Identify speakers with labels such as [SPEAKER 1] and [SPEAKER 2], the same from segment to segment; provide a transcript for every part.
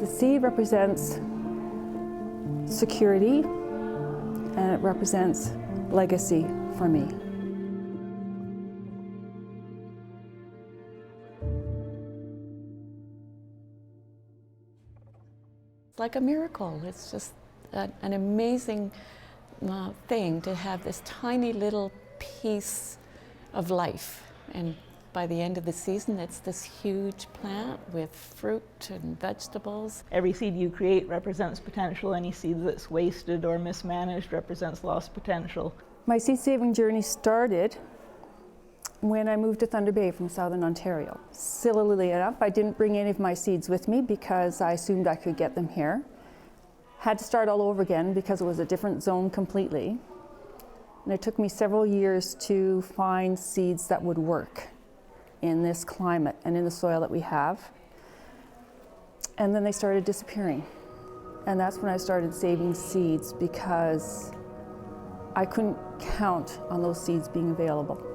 [SPEAKER 1] seed represents security, and it represents legacy for me.
[SPEAKER 2] It's like a miracle. It's just an amazing thing to have this tiny little piece of life, and by the end of the season it's this huge plant with fruit and vegetables.
[SPEAKER 3] Every seed you create represents potential. Any seed that's wasted or mismanaged represents lost potential.
[SPEAKER 1] My seed saving journey started when I moved to Thunder Bay from Southern Ontario. Sillily enough, I didn't bring any of my seeds with me because I assumed I could get them here. Had to start all over again because it was a different zone completely. And it took me several years to find seeds that would work in this climate and in the soil that we have. And then they started disappearing. And that's when I started saving seeds because I couldn't count on those seeds being available.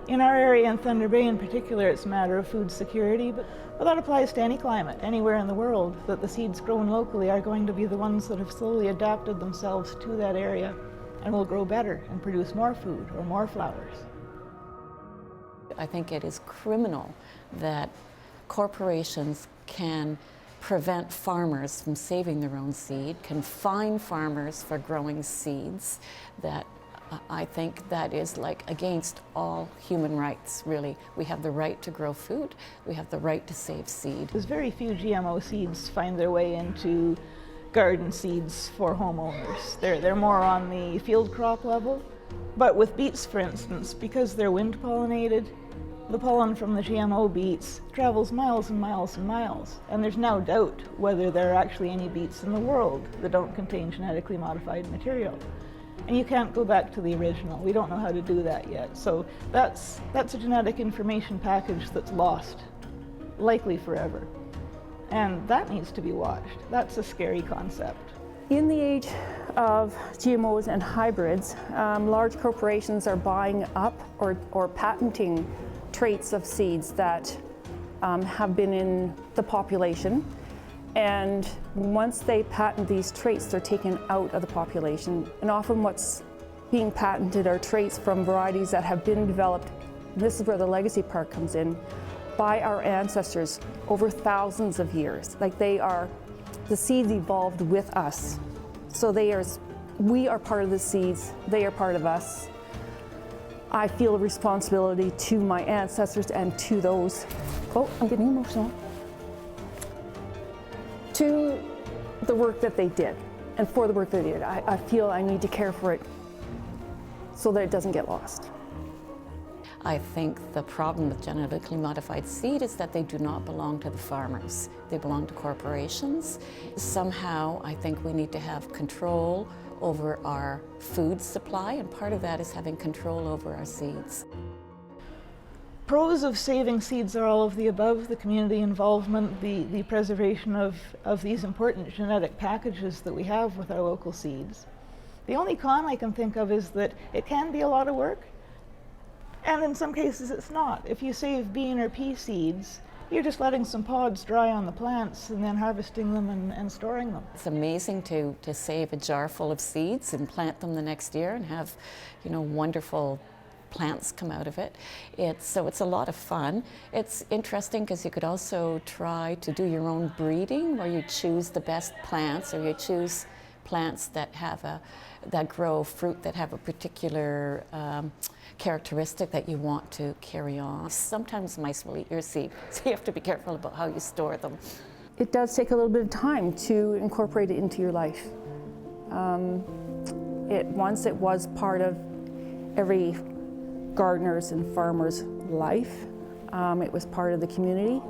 [SPEAKER 3] In our area in Thunder Bay in particular, it's a matter of food security, but that applies to any climate, anywhere in the world, that the seeds grown locally are going to be the ones that have slowly adapted themselves to that area and will grow better and produce more food or more flowers.
[SPEAKER 2] I think it is criminal that corporations can prevent farmers from saving their own seed, can fine farmers for growing seeds. That I think that is like against all human rights, really. We have the right to grow food, we have the right to save seed.
[SPEAKER 3] There's very few GMO seeds find their way into garden seeds for homeowners. They're more on the field crop level. But with beets, for instance, because they're wind pollinated, the pollen from the GMO beets travels miles and miles and miles. And there's no doubt whether there are actually any beets in the world that don't contain genetically modified material. And you can't go back to the original. We don't know how to do that yet. So that's a genetic information package that's lost, likely forever. And that needs to be watched. That's a scary concept.
[SPEAKER 1] In the age of GMOs and hybrids, large corporations are buying up or patenting traits of seeds that have been in the population. And once they patent these traits, they're taken out of the population. And often what's being patented are traits from varieties that have been developed, this is where the legacy part comes in, by our ancestors over thousands of years. Like the seeds evolved with us. So we are part of the seeds, they are part of us. I feel a responsibility to my ancestors and to those, oh, I'm getting emotional, to the work that they did and for the work they did. I feel I need to care for it so that it doesn't get lost.
[SPEAKER 2] I think the problem with genetically modified seed is that they do not belong to the farmers. They belong to corporations. Somehow, I think we need to have control over our food supply, and part of that is having control over our seeds.
[SPEAKER 3] Pros of saving seeds are all of the above: the community involvement, the preservation of these important genetic packages that we have with our local seeds. The only con I can think of is that it can be a lot of work, and in some cases it's not. If you save bean or pea seeds, you're just letting some pods dry on the plants and then harvesting them and storing them.
[SPEAKER 2] It's amazing to save a jar full of seeds and plant them the next year and have, wonderful plants come out of it. So it's a lot of fun. It's interesting because you could also try to do your own breeding, where you choose the best plants, or you choose plants that grow fruit that have a particular characteristic that you want to carry on. Sometimes mice will eat your seed, so you have to be careful about how you store them.
[SPEAKER 1] It does take a little bit of time to incorporate it into your life. Once it was part of every gardener's and farmer's life. It was part of the community,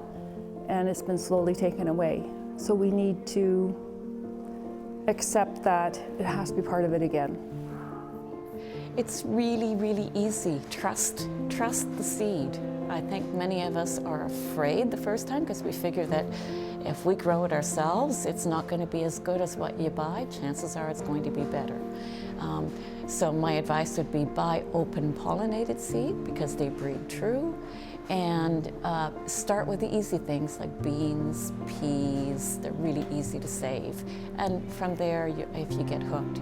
[SPEAKER 1] and it's been slowly taken away. So we need to accept that it has to be part of it again.
[SPEAKER 2] It's really, really easy. Trust the seed. I think many of us are afraid the first time because we figure that if we grow it ourselves, it's not going to be as good as what you buy. Chances are it's going to be better. So my advice would be buy open pollinated seed because they breed true, and start with the easy things like beans, peas. They're really easy to save, and from there, if you get hooked,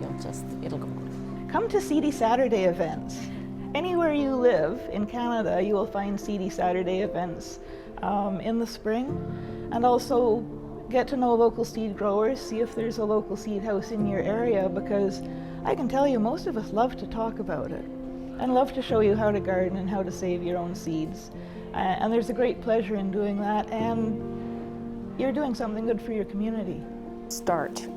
[SPEAKER 2] it'll go on.
[SPEAKER 3] Come to Seedy Saturday events. Anywhere you live in Canada, you will find Seedy Saturday events in the spring, and also get to know local seed growers, see if there's a local seed house in your area, because I can tell you most of us love to talk about it and love to show you how to garden and how to save your own seeds. And there's a great pleasure in doing that, and you're doing something good for your community.
[SPEAKER 1] Start.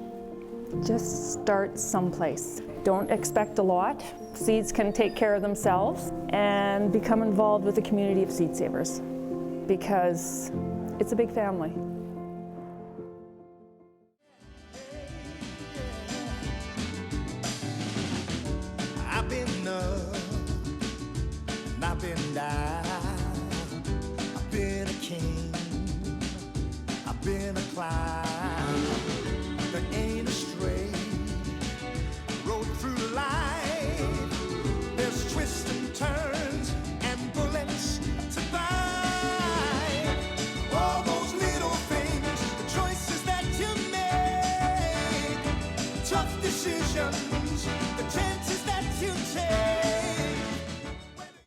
[SPEAKER 1] Just start someplace. Don't expect a lot. Seeds can take care of themselves, and become involved with the community of seed savers because it's a big family.
[SPEAKER 4] I've been up and I've been down. I've been a king, I've been a clown. There ain't a straight road through life. There's twists and turns and bullets to buy. All those little things, the choices that you make, tough decisions.